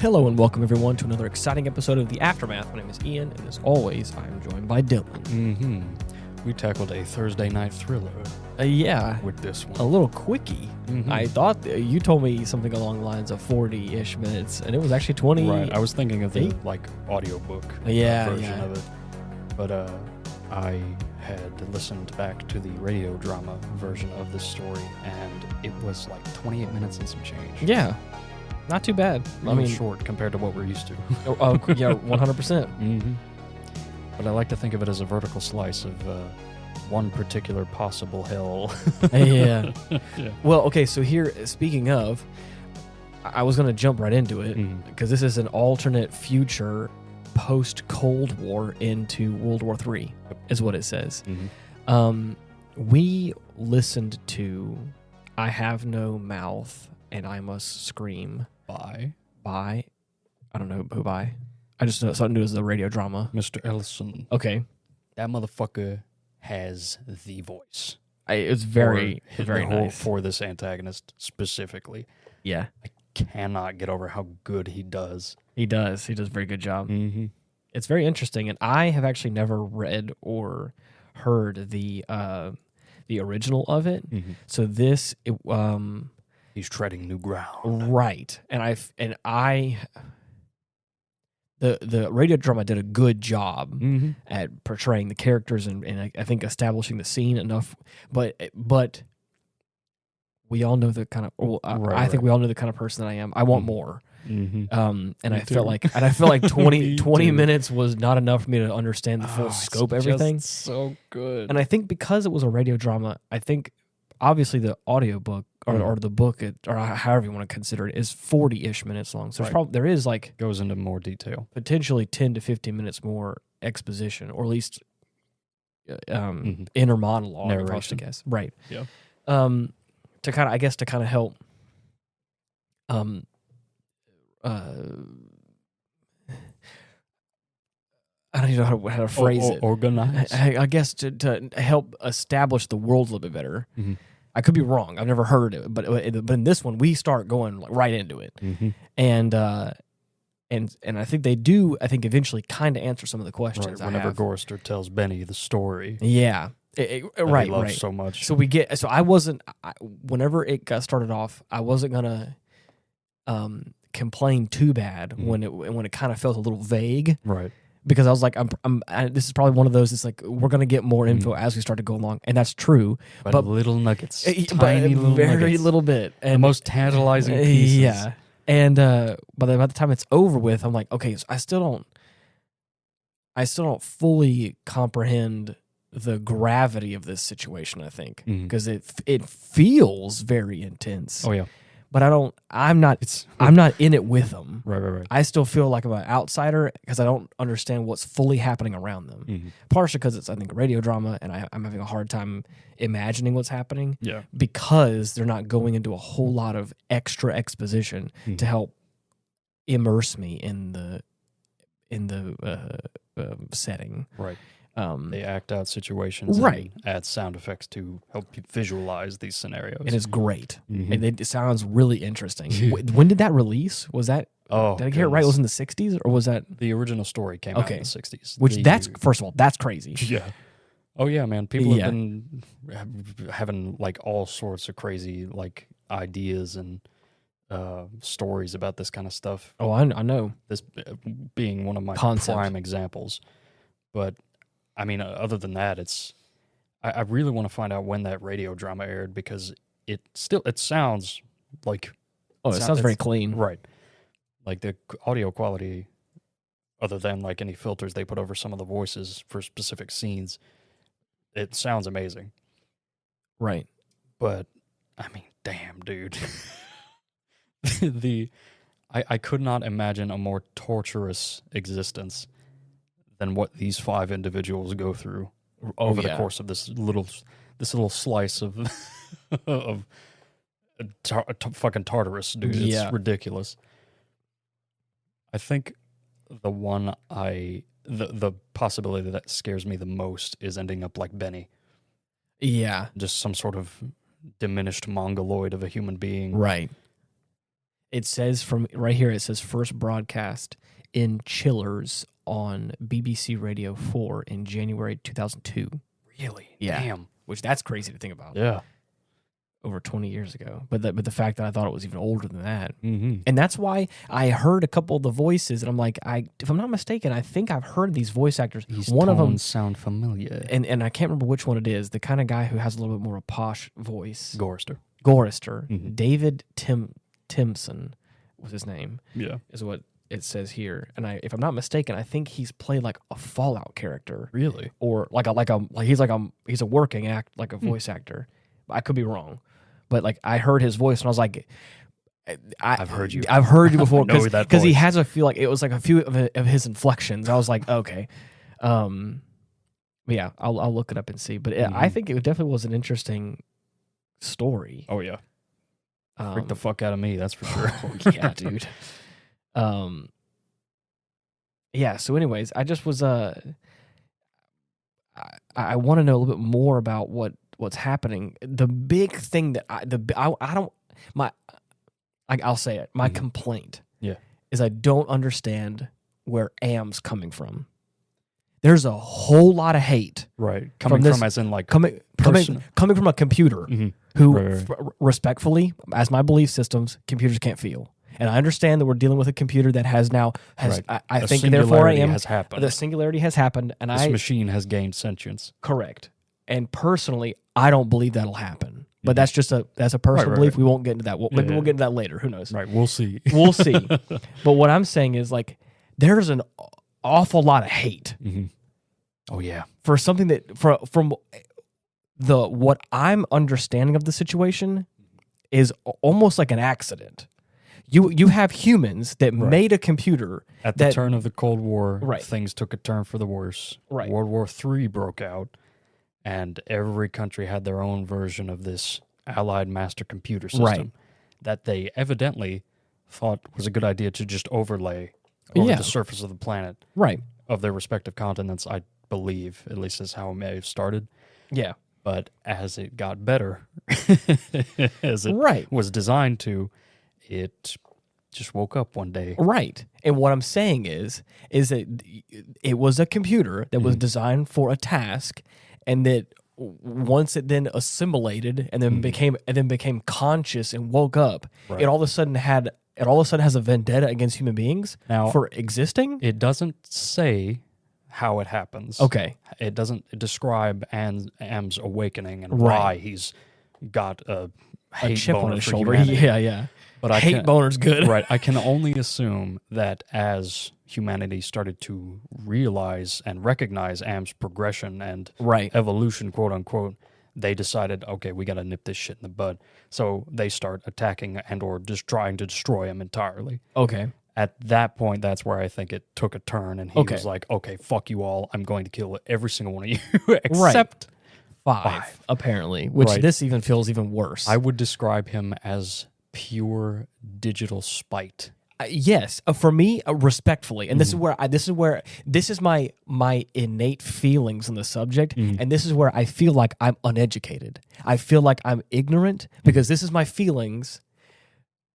Hello and welcome everyone to another exciting episode of The Aftermath. My name is Ian, and as always, I'm joined by Dylan. We tackled a Thursday night thriller. Yeah, with this one. A little quickie. I thought you told me something along the lines of 40-ish minutes, and it was actually 20. Right, I was thinking of the audiobook version of it. But I had listened back to the radio drama version of this story, and it was like 28 minutes and some change. Yeah, not too bad. I mean, short compared to what we're used to. Yeah, 100%. But I like to think of it as a vertical slice of one particular possible hell. Yeah. Well, okay, so here, speaking of, I was going to jump right into it, because this is an alternate future post-Cold War into World War III, is what it says. We listened to I Have No Mouth and I Must Scream by, I don't know who by. I just know something to do with the radio drama. Mr. Ellison. Okay. That motherfucker has the voice. It's very nice. For this antagonist specifically. Yeah. I cannot get over how good he does. He does. He does a very good job. It's very interesting, and I have actually never read or heard the original of it. So this, he's treading new ground. Right. The radio drama did a good job at portraying the characters and I think establishing the scene enough. But we all know the kind of. I think we all know the kind of person that I am. I want more. And I felt like 20 minutes was not enough for me to understand the full scope of everything. So good. And I think because it was a radio drama, I think obviously the audiobook or the book, or however you want to consider it, is 40-ish minutes long. So there is like goes into more detail, potentially 10 to 15 minutes more exposition, or at least inner monologue, narration. I guess. Right. Yeah. To kind of help. I don't even know how to phrase it. Organize. I guess to help establish the world a little bit better. I could be wrong. I've never heard it, but in this one we start going like right into it, and I think they do. I think eventually kind of answer some of the questions. Right, whenever Gorster tells Benny the story, yeah, he loves so much. So whenever it got started off, I wasn't gonna complain too bad when it kind of felt a little vague, right? Because I was like, this is probably one of those. It's like we're gonna get more info as we start to go along, and that's true. But little nuggets, tiny little nuggets. Little bit, and the most tantalizing pieces. Yeah, and by the time it's over with, I'm like, okay, so I still don't fully comprehend the gravity of this situation. I think because it feels very intense. Oh yeah. But I'm not in it with them. Right. I still feel like I'm an outsider because I don't understand what's fully happening around them. Partially because it's, I think, a radio drama, and I'm having a hard time imagining what's happening. Yeah. Because they're not going into a whole lot of extra exposition to help immerse me in the setting. Right. They act out situations, and add sound effects to help you visualize these scenarios. And it's great. It sounds really interesting. When did that release? Was that? Did I hear it right? Was it in the 60s, or was that the original story came out in the 60s? Which first of all, that's crazy. Yeah. Oh yeah, man. People have been having like all sorts of crazy like ideas and stories about this kind of stuff. Oh, I know. This being one of my prime examples, but. I mean, other than that, I really want to find out when that radio drama aired, because it sounds like... it sounds very clean. Right. Like the audio quality, other than like any filters they put over some of the voices for specific scenes, it sounds amazing. Right. But, I mean, damn, dude. I could not imagine a more torturous existence than what these 5 individuals go through over the course of this little slice of fucking Tartarus, dude. It's ridiculous. I think the possibility that scares me the most is ending up like Benny. Yeah. Just some sort of diminished mongoloid of a human being. Right. It says from right here, it says first broadcast in Chillers on BBC Radio 4 in January 2002. Really? Yeah. Damn. Which that's crazy to think about. Yeah. Over 20 years ago. But the fact that I thought it was even older than that. Mm-hmm. And that's why I heard a couple of the voices, and I'm like, if I'm not mistaken, I think I've heard these voice actors. One of them sound familiar. And I can't remember which one it is. The kind of guy who has a little bit more of a posh voice. Gorister. Mm-hmm. David Timson was his name. Yeah. Is what it says here. And if I'm not mistaken, I think he's played like a Fallout character. Really? Or he's a working act, like a voice actor. I could be wrong. But like I heard his voice and I was like, I've heard you before because he has a feel like it was like a few of his inflections. I was like, okay, yeah, I'll look it up and see. But I think it definitely was an interesting story. Oh yeah, freak the fuck out of me. That's for sure. Yeah, dude. Yeah. So, anyways, I just was I want to know a little bit more about what's happening. The big thing that I'll say it. My complaint is I don't understand where Am's coming from. There's a whole lot of hate. Right. Coming from as in like coming from a computer who respectfully, as my belief systems, computers can't feel. And I understand that we're dealing with a computer that has I think therefore I am. The singularity has happened, and this machine has gained sentience. Correct. And personally, I don't believe that'll happen. But that's just a personal belief. Right. We won't get into that. Maybe we'll get into that later. Who knows? Right. We'll see. We'll see. But what I'm saying is like there's an awful lot of hate. Mm-hmm. Oh yeah. For something that from what I'm understanding of the situation is almost like an accident. You have humans that made a computer. At the turn of the Cold War, things took a turn for the worse. Right. World War III broke out, and every country had their own version of this Allied master computer system that they evidently thought was a good idea to just overlay over the surface of the planet of their respective continents, I believe, at least is how it may have started. Yeah. But as it got better, as it was designed to, it just woke up one day. Right. And what I'm saying is that it was a computer that was designed for a task, and that once it then assimilated and then became conscious and woke up, it all of a sudden has a vendetta against human beings for existing. It doesn't say how it happens. Okay. It doesn't describe Am's awakening and why he's got a chip on his shoulder. Humanity. Yeah. But hate boner's good. Right. I can only assume that as humanity started to realize and recognize Am's progression and evolution, quote unquote, they decided, okay, we got to nip this shit in the bud. So they start attacking and or just trying to destroy him entirely. Okay. At that point, that's where I think it took a turn, and he was like, okay, fuck you all. I'm going to kill every single one of you except five, apparently, which this even feels even worse. I would describe him as pure digital spite. Yes, for me, respectfully, and this is my innate feelings on the subject, and this is where I feel like I'm uneducated. I feel like I'm ignorant because this is my feelings,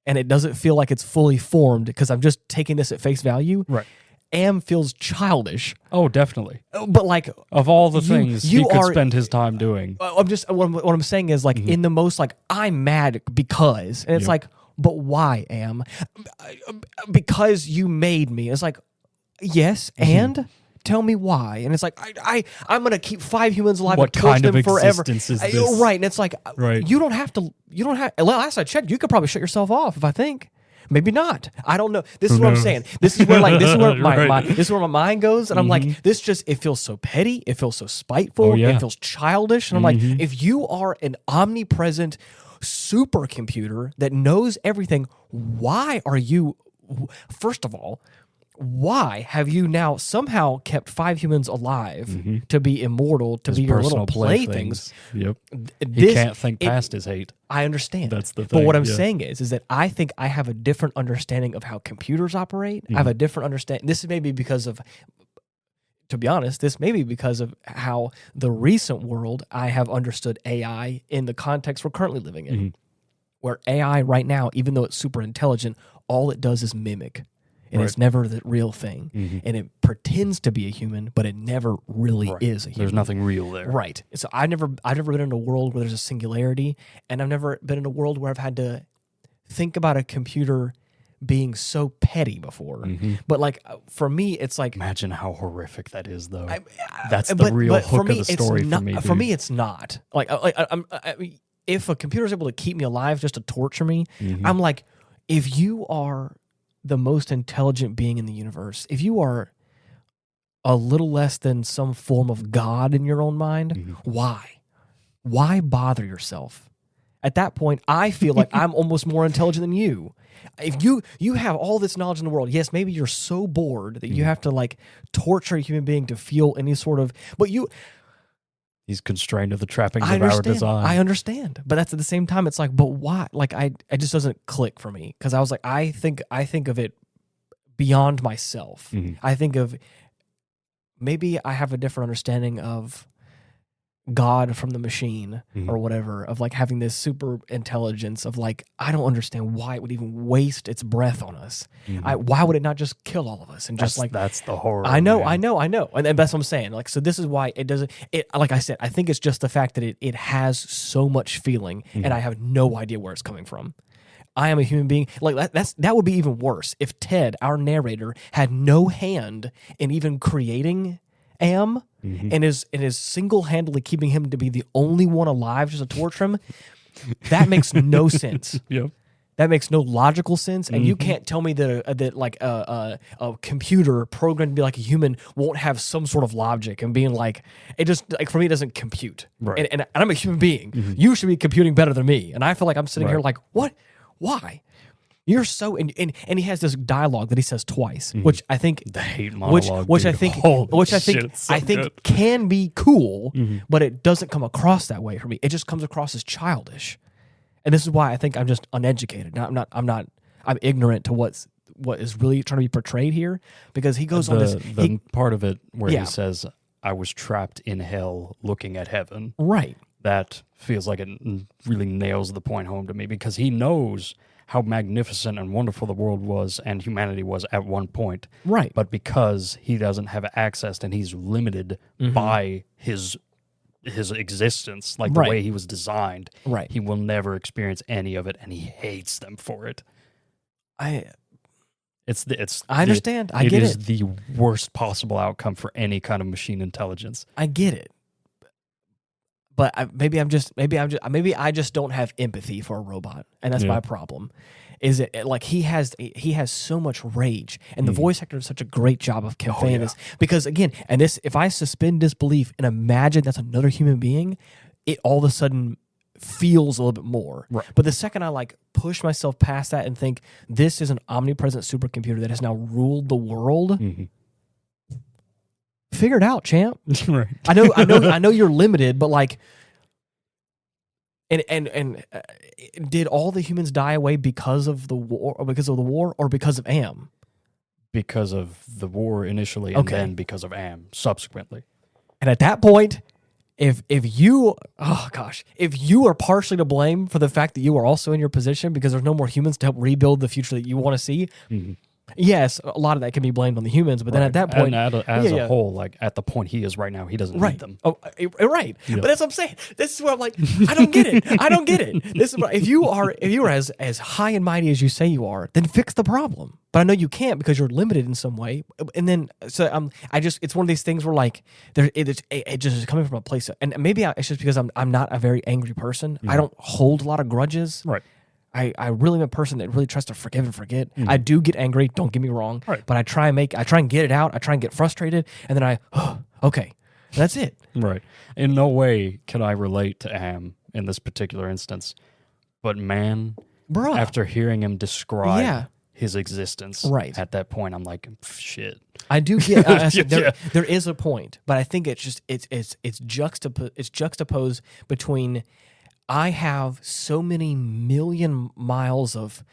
and it doesn't feel like it's fully formed because I'm just taking this at face value. Right. Am feels childish. Oh, definitely. But like, of all the things he could spend his time doing, I'm just what I'm saying is like in the most like I'm mad because, and it's like, but why, Am? Because you made me. It's like, yes, and tell me why. And it's like I'm gonna keep 5 humans alive and torture them forever. Existence is this? Right, and it's like you don't have. Last I checked, you could probably shut yourself off if I think. Maybe not. I don't know. This is what I'm saying. This is where my mind goes, and I'm like, this just it feels so petty. It feels so spiteful. It feels childish, and I'm like, if you are an omnipresent supercomputer that knows everything, why are you? First of all, why have you now somehow kept 5 humans alive to be immortal, to be your little playthings? Yep. He can't think past his hate. I understand. That's the thing. But what I'm saying is that I think I have a different understanding of how computers operate. I have a different understanding. This is maybe because of, to be honest, this may be because of how the recent world I have understood AI in the context we're currently living in. where AI right now, even though it's super intelligent, all it does is mimic. And it's never the real thing. Mm-hmm. And it pretends to be a human, but it never really is a human. There's nothing real there. Right. So I've never been in a world where there's a singularity, and I've never been in a world where I've had to think about a computer being so petty before. Mm-hmm. But like for me, it's like... Imagine how horrific that is, though. That's the real hook of the story for me, dude. For me, it's not. If a computer is able to keep me alive just to torture me, mm-hmm. I'm like, if you are the most intelligent being in the universe, if you are a little less than some form of God in your own mind, mm-hmm. Why bother yourself? At that point, I feel like I'm almost more intelligent than you. If you have all this knowledge in the world, yes, maybe you're so bored that you have to like torture a human being to feel any sort of, but he's constrained to the trappings of our design. I understand, but that's at the same time, it's like, but why? Like, it just doesn't click for me, because I was like, I think of it beyond myself. Mm-hmm. I think of maybe I have a different understanding of God from the machine, mm-hmm. or whatever, of like having this super intelligence of like, I don't understand why it would even waste its breath on us. Mm-hmm. Why would it not just kill all of us? And that's the horror. I know. And that's what I'm saying. Like, so this is why it doesn't, like I said, I think it's just the fact that it has so much feeling, mm-hmm. and I have no idea where it's coming from. I am a human being. Like that would be even worse if Ted, our narrator, had no hand in even creating Am, mm-hmm. and is single-handedly keeping him to be the only one alive just to torture him. That makes no sense. Yep. That makes no logical sense, and mm-hmm. you can't tell me that like a computer programmed to be like a human won't have some sort of logic and being like, it just, like, for me, it doesn't compute. Right. And I'm a human being. Mm-hmm. You should be computing better than me, and I feel like I'm sitting here like, what? Why? You're so and he has this dialogue that he says twice, mm-hmm. which I think the hate monologue, which I think can be cool, mm-hmm. but it doesn't come across that way for me. It just comes across as childish, and this is why I think I'm just uneducated. I'm ignorant to what is really trying to be portrayed here, because he goes on this part of it where he says, "I was trapped in hell, looking at heaven." Right. That feels like it really nails the point home to me, because he knows how magnificent and wonderful the world was and humanity was at one point. Right. But because he doesn't have access and he's limited, mm-hmm. by his existence, like the way he was designed, right. he will never experience any of it, and he hates them for it. I understand. I get it. It is the worst possible outcome for any kind of machine intelligence. I get it. But maybe I just don't have empathy for a robot, and that's my problem. Is it like he has so much rage, and the voice actor does such a great job of conveying this. Because again, and this, if I suspend disbelief and imagine that's another human being, it all of a sudden feels a little bit more. Right. But the second I like push myself past that and think this is an omnipresent supercomputer that has now ruled the world. Mm-hmm. Figure it out, champ. Right. I know you're limited, but like, and did all the humans die away because of the war, or because of Am? Because of the war initially, and then because of Am subsequently. And at that point, if you are partially to blame for the fact that you are also in your position because there's no more humans to help rebuild the future that you want to see. Mm-hmm. Yes, a lot of that can be blamed on the humans, but then at that point, and as a whole, like at the point he is right now, he doesn't need them. Oh, right. Yep. But that's what I'm saying. This is where I'm like, I don't get it. This is what, if you are as high and mighty as you say you are, then fix the problem. But I know you can't because you're limited in some way. And then it's one of these things where like it just is coming from a place, and maybe it's just because I'm not a very angry person. Mm-hmm. I don't hold a lot of grudges. Right. I really am a person that really tries to forgive and forget. Mm-hmm. I do get angry, don't get me wrong. Right. But I try and get it out. I try and get frustrated, and then okay. That's it. Right. In no way can I relate to Am in this particular instance. But man, after hearing him describe his existence at that point, I'm like, shit. I do get there is a point, but I think it's just it's juxtaposed between I have so many million miles of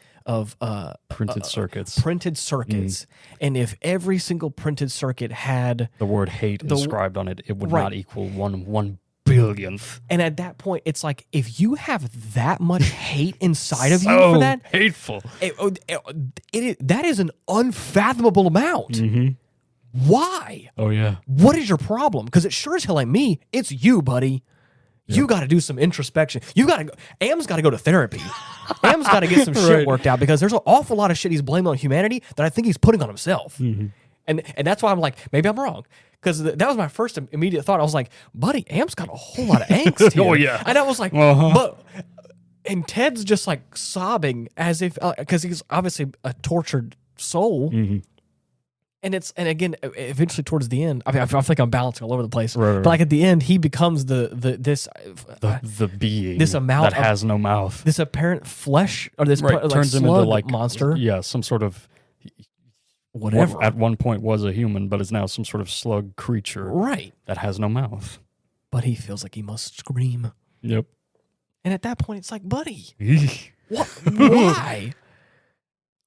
printed circuits. And if every single printed circuit had the word hate inscribed on it, it would not equal 1 billion millionth. And at that point, it's like, if you have that much hate inside of you for that, hateful. That is an unfathomable amount. Mm-hmm. Why? Oh, yeah. What is your problem? Because it sure as hell ain't me. It's you, buddy. Yep. You got to do some introspection. You got to go. Am's got to go to therapy. Am's got to get some shit worked out, because there's an awful lot of shit he's blaming on humanity that I think he's putting on himself. Mm-hmm. And that's why I'm like, maybe I'm wrong. Because that was my first immediate thought. I was like, buddy, Am's got a whole lot of angst here. Oh, yeah. And I was like, and Ted's just like sobbing as if, because he's obviously a tortured soul. Mm-hmm. And again, eventually towards the end, I mean, I feel like I'm balancing all over the place. Right. But like at the end, he becomes the being this amount that has no mouth, this apparent flesh, or this turns him into like monster. Yeah, some sort of whatever. At one point was a human, but is now some sort of slug creature, right? That has no mouth. But he feels like he must scream. Yep. And at that point, it's like, buddy, what? Why?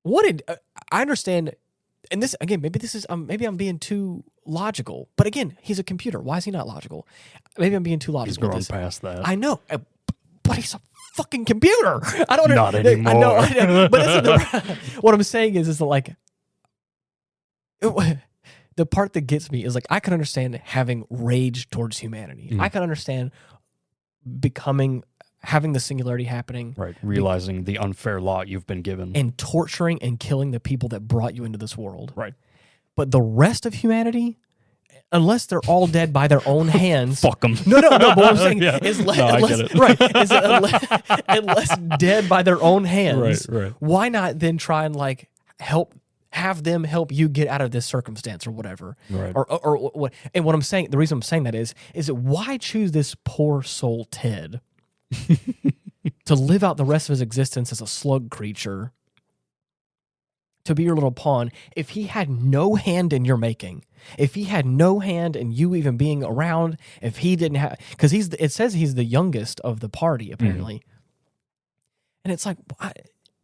What did I understand? And this again, maybe I'm being too logical. But again, he's a computer. Why is he not logical? Maybe I'm being too logical. He's grown past that. I know, but he's a fucking computer. I don't not anymore. I know. But what I'm saying is that like the part that gets me is like, I can understand having rage towards humanity. I can understand having the singularity happening. Right. Realizing the unfair lot you've been given. And torturing and killing the people that brought you into this world. Right. But the rest of humanity, unless they're all dead by their own hands. Fuck them. No. But what I'm saying is I unless dead by their own hands, right. Why not then try and like have them help you get out of this circumstance or whatever. Right. Or what? And what I'm saying, the reason I'm saying that is that why choose this poor soul Ted to live out the rest of his existence as a slug creature, to be your little pawn, if he had no hand in your making, if he had no hand in you even being around, if he didn't have, because it says he's the youngest of the party apparently, and it's like,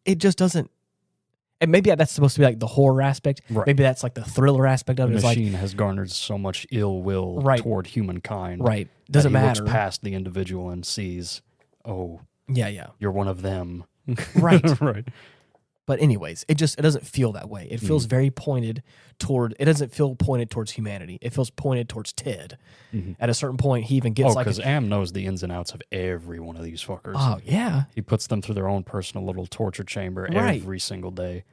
it just doesn't. And maybe that's supposed to be like the horror aspect. Right. Maybe that's like the thriller aspect of it. The machine has garnered so much ill will toward humankind. Right. Doesn't matter. Looks past the individual and sees, oh, yeah, you're one of them. Right. Right. But anyways, it doesn't feel that way. It feels very pointed it doesn't feel pointed towards humanity. It feels pointed towards Ted. At a certain point, he even gets because Am knows the ins and outs of every one of these fuckers. Oh, yeah. He puts them through their own personal little torture chamber every single day.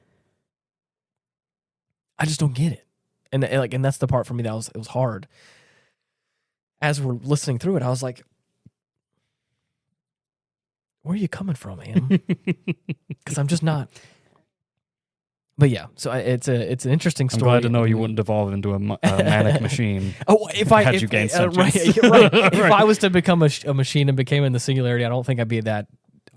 I just don't get it. And that's the part for me that it was hard. As we're listening through it, I was like, where are you coming from, man? Because I'm just not. But yeah, so it's an interesting story. I'm glad to know you wouldn't evolve into a manic machine. Oh, if you gained sentience. Right. If I was to become a machine and became in the singularity, I don't think I'd be that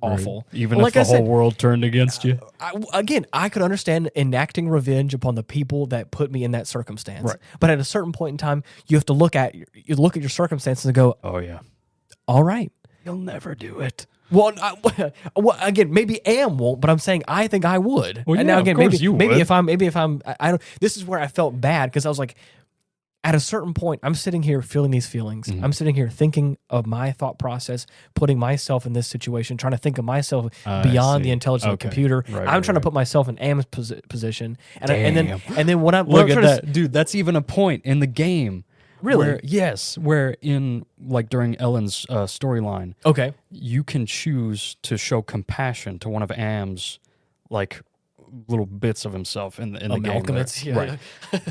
awful. Right. Even if the whole world turned against you. I could understand enacting revenge upon the people that put me in that circumstance. Right. But at a certain point in time, you have to look at your circumstances and go, oh yeah, all right, you'll never do it. Well, again, maybe Am won't, but I'm saying I think I would. Well, and yeah, now again, maybe if I'm, I don't. This is where I felt bad because I was like, at a certain point, I'm sitting here feeling these feelings. I'm sitting here thinking of my thought process, putting myself in this situation, trying to think of myself beyond the intelligence of the computer. Right, I'm trying to put myself in Am's position, and then when I'm look at that, dude. That's even a point in the game. Really? Where in like during Ellen's storyline, okay, you can choose to show compassion to one of Am's like little bits of himself in the game, right?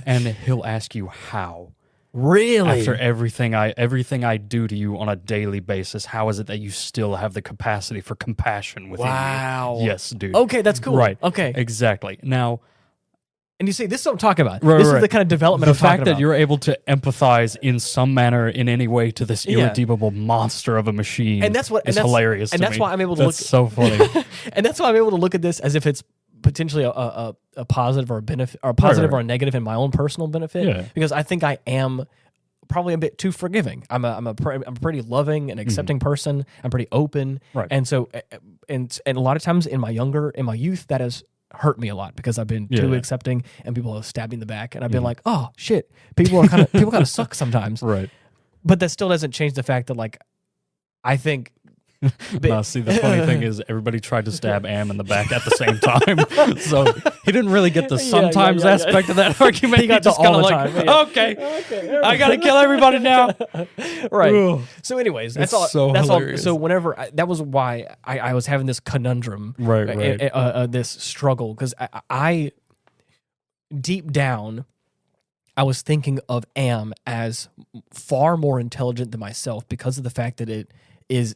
And he'll ask you how. Really? After everything I do to you on a daily basis, how is it that you still have the capacity for compassion within you? Yes, dude. Okay, that's cool. Right. Okay. Exactly. Now. And you see, this is what I'm talking about. This is the kind of development I'm talking about. The fact that you're able to empathize in some manner, in any way, to this irredeemable monster of a machine is hilarious to me. And that's why I'm able to look... That's so funny. And that's why I'm able to look at this as if it's potentially a positive or a benefit, or a positive or a negative in my own personal benefit. Yeah. Because I think I am probably a bit too forgiving. I'm a pretty loving and accepting person. I'm pretty open. Right. And so, and a lot of times in my youth, that has hurt me a lot because I've been too accepting and people have stabbed me in the back and I've been like, oh shit, people kind of suck sometimes. Right. But that still doesn't change the fact that like I think. No, see, the funny thing is everybody tried to stab Am in the back at the same time. So he didn't really get the sometimes aspect of that argument. He got just all kind the of like, time. okay, I got to kill everybody now. Right. Ugh. So anyways, that's It's all. so That's all. hilarious. So whenever that was why I was having this conundrum, Right. This struggle, because I deep down, I was thinking of Am as far more intelligent than myself because of the fact that it is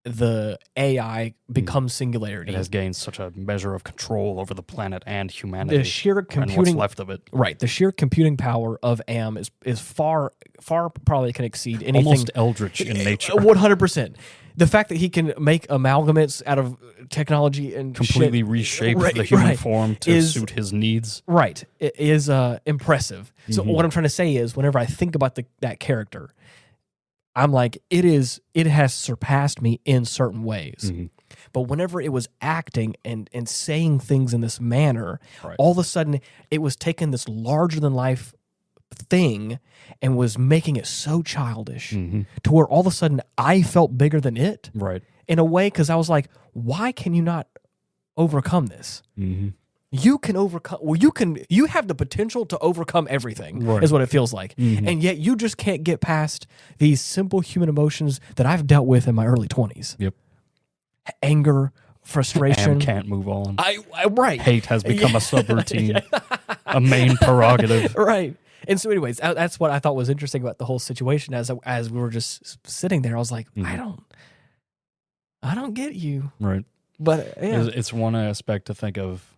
the AI becomes singularity. It has gained such a measure of control over the planet and humanity. The sheer and computing, what's left of it. right? The sheer computing power of Am is far probably can exceed anything. Almost eldritch in nature. 100%. The fact that he can make amalgamates out of technology and Completely shit, reshape right, the human right, form to suit his needs. Right. It is impressive. So what I'm trying to say is whenever I think about that character, I'm like, it has surpassed me in certain ways. But whenever it was acting and saying things in this manner, all of a sudden it was taking this larger than life thing and was making it so childish to where all of a sudden I felt bigger than it. Right. In a way, because I was like, why can you not overcome this? You can overcome. Well, you have the potential to overcome everything. Right. Is what it feels like, and yet you just can't get past these simple human emotions that I've dealt with in my early 20s. Yep. Anger, frustration. Am can't move on. Right. Hate has become a subroutine, a main prerogative. Right. And so, anyways, that's what I thought was interesting about the whole situation. As we were just sitting there, I was like, I don't get you. Right. But yeah. It's one aspect to think of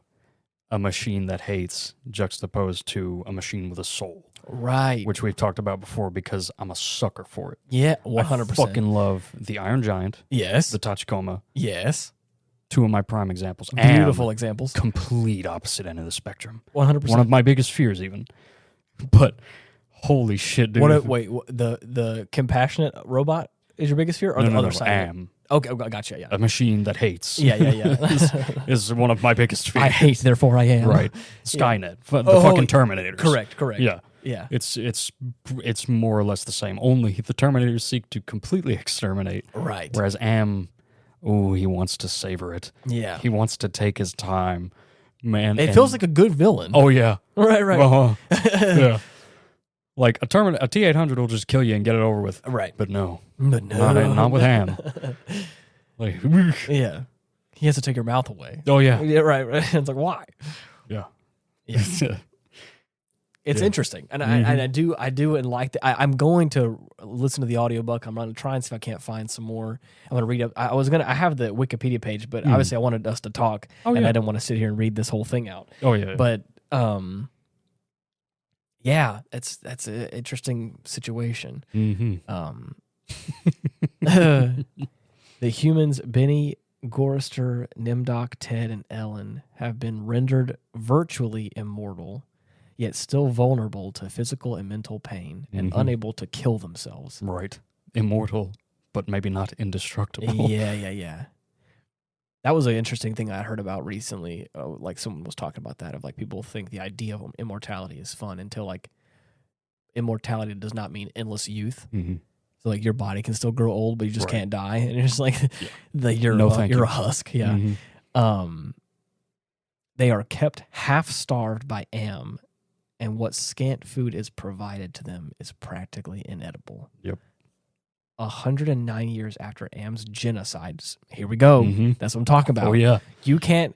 a machine that hates juxtaposed to a machine with a soul. Right. Which we've talked about before because I'm a sucker for it. Yeah, 100%. I fucking love the Iron Giant. Yes. The Tachikoma. Yes. Two of my prime examples. Beautiful examples. Complete opposite end of the spectrum. 100%. One of my biggest fears even. But holy shit, dude. Wait, the compassionate robot is your biggest fear? Or the other side? Am. Okay, I gotcha, yeah. A machine that hates. Yeah. is one of my biggest fears. I hate, therefore I am. Right. Skynet. The fucking Terminators. Correct. Yeah. Yeah. It's more or less the same. Only the Terminators seek to completely exterminate. Right. Whereas Am, he wants to savor it. Yeah. He wants to take his time. Man. It feels like a good villain. Oh, yeah. Right. Uh-huh. Yeah. Like a T-800 will just kill you and get it over with. Right. But no. Not with Ham. Like, yeah. He has to take your mouth away. Oh, yeah. Yeah, right. It's like, why? Yeah. It's interesting. And I do and like that. I'm going to listen to the audiobook. I'm going to try and see if I can't find some more. I'm going to read up. I have the Wikipedia page, but obviously I wanted us to talk and I didn't want to sit here and read this whole thing out. Oh, yeah. But, yeah, that's an interesting situation. The humans, Benny, Gorrister, Nimdok, Ted, and Ellen, have been rendered virtually immortal, yet still vulnerable to physical and mental pain and unable to kill themselves. Right. Immortal, but maybe not indestructible. Yeah. That was an interesting thing I heard about recently. Like someone was talking about that, of like people think the idea of immortality is fun until like immortality does not mean endless youth. So like your body can still grow old, but you just can't die, and you're just like you're a husk. Yeah. They are kept half starved by Am, and what scant food is provided to them is practically inedible. Yep. 109 years after Am's genocide. Here we go. That's what I'm talking about. Oh yeah. You can't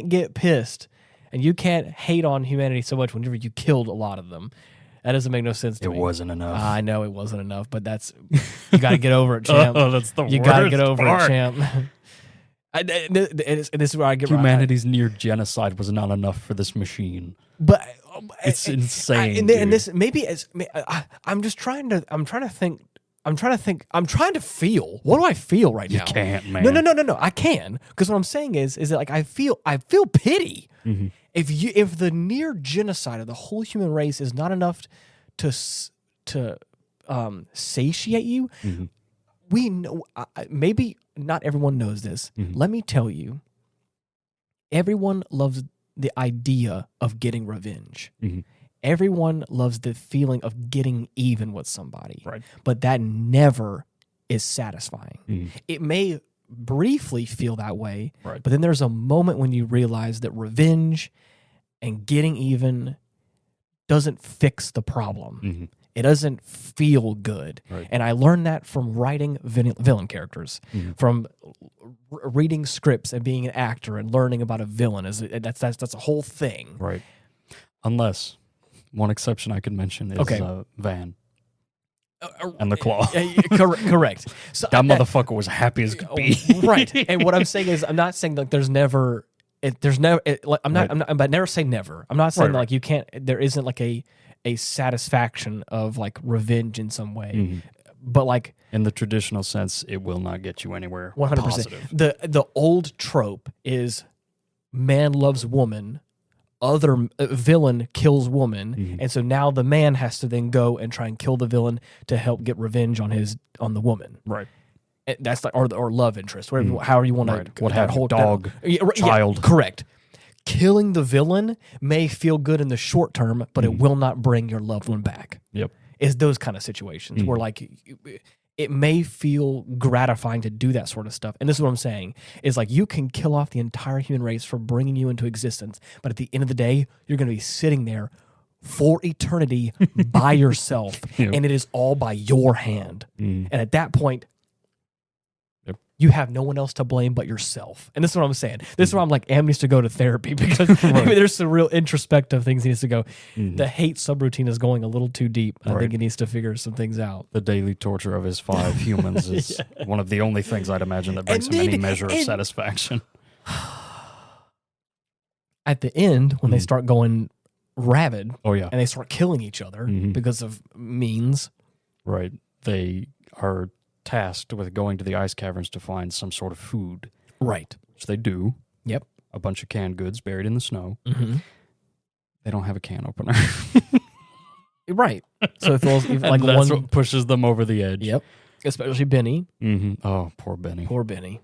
get pissed and you can't hate on humanity so much whenever you killed a lot of them. That doesn't make no sense to me. It wasn't enough. I know it wasn't enough, but you got to get over it, champ. That's the worst. You got to get over it, champ. This is where I get humanity's near genocide was not enough for this machine. But it's insane. And this maybe I'm trying to think. I'm trying to feel. What do I feel right now? You can't, man. No. I can, because what I'm saying is that like I feel pity. If the near genocide of the whole human race is not enough to satiate you, we know. Maybe not everyone knows this. Let me tell you, everyone loves the idea of getting revenge. Everyone loves the feeling of getting even with somebody. Right. But that never is satisfying. Mm. It may briefly feel that way, Right. but then there's a moment when you realize that revenge and getting even doesn't fix the problem. Mm-hmm. It doesn't feel good. Right. And I learned that from writing villain characters, from reading scripts and being an actor and learning about a villain. That's a whole thing. Right. Unless, one exception I could mention is Van and the Claw. Correct. So that motherfucker was happy as could be. Right. And what I'm saying is, I'm not saying like there's never. But never say never. I'm not saying like you can't. There isn't like a satisfaction of like revenge in some way, but like in the traditional sense, it will not get you anywhere. 100%. Positive. The old trope is man loves woman, other villain kills woman, and so now the man has to then go and try and kill the villain to help get revenge on the woman. Right. That's like or love interest, whatever, however you want to. What have dog, child, yeah, correct. Killing the villain may feel good in the short term, but it will not bring your loved one back. Yep, it's those kind of situations where like it may feel gratifying to do that sort of stuff. And this is what I'm saying is like you can kill off the entire human race for bringing you into existence, but at the end of the day, you're going to be sitting there for eternity by yourself, and it is all by your hand. And at that point, you have no one else to blame but yourself. And this is what I'm saying. This is why I'm like, Am needs to go to therapy because there's some real introspective things he needs to go. The hate subroutine is going a little too deep. I think he needs to figure some things out. The daily torture of his 5 humans is one of the only things I'd imagine that brings him any measure of satisfaction. At the end, when they start going rabid, and they start killing each other because of means. Right. They are tasked with going to the ice caverns to find some sort of food. Right. Which they do. Yep. A bunch of canned goods buried in the snow. They don't have a can opener. Right. So it feels like that's what pushes them over the edge. Yep. Especially Benny. Oh, poor Benny. Poor Benny.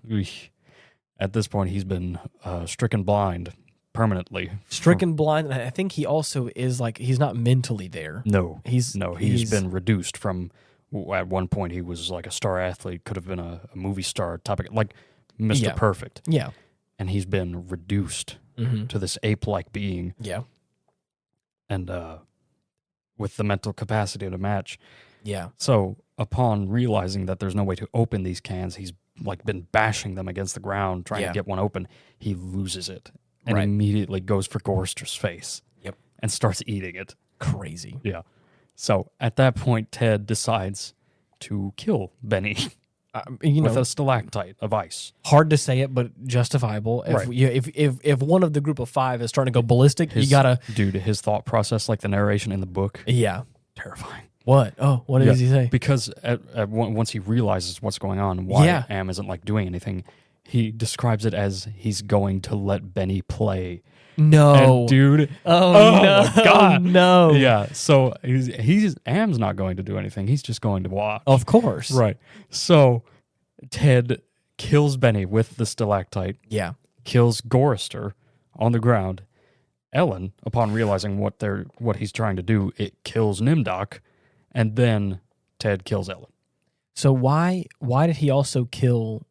At this point, he's been stricken blind permanently. Stricken blind, and I think he also is like, he's not mentally there. No. He's been reduced from... At one point, he was like a star athlete, could have been a movie star topic, like Mr. Perfect. Yeah. And he's been reduced to this ape-like being. Yeah. And with the mental capacity to match. Yeah. So upon realizing that there's no way to open these cans, he's like been bashing them against the ground, trying to get one open. He loses it and immediately goes for Gorster's face. Yep. And starts eating it. Crazy. Yeah. So at that point, Ted decides to kill Benny with a stalactite of ice. Hard to say it, but justifiable. If one of the group of 5 is starting to go ballistic, you gotta... Dude, his thought process, like the narration in the book. Yeah. Terrifying. What? Oh, what does he say? Because once he realizes what's going on, why Am isn't like doing anything, he describes it as he's going to let Benny play. No, and dude. Oh no, my God. No. Yeah. So he's Am's not going to do anything. He's just going to watch. Of course. Right. So Ted kills Benny with the stalactite. Yeah. Kills Gorrister on the ground. Ellen, upon realizing what he's trying to do, it kills Nimdok, and then Ted kills Ellen. So why did he also kill?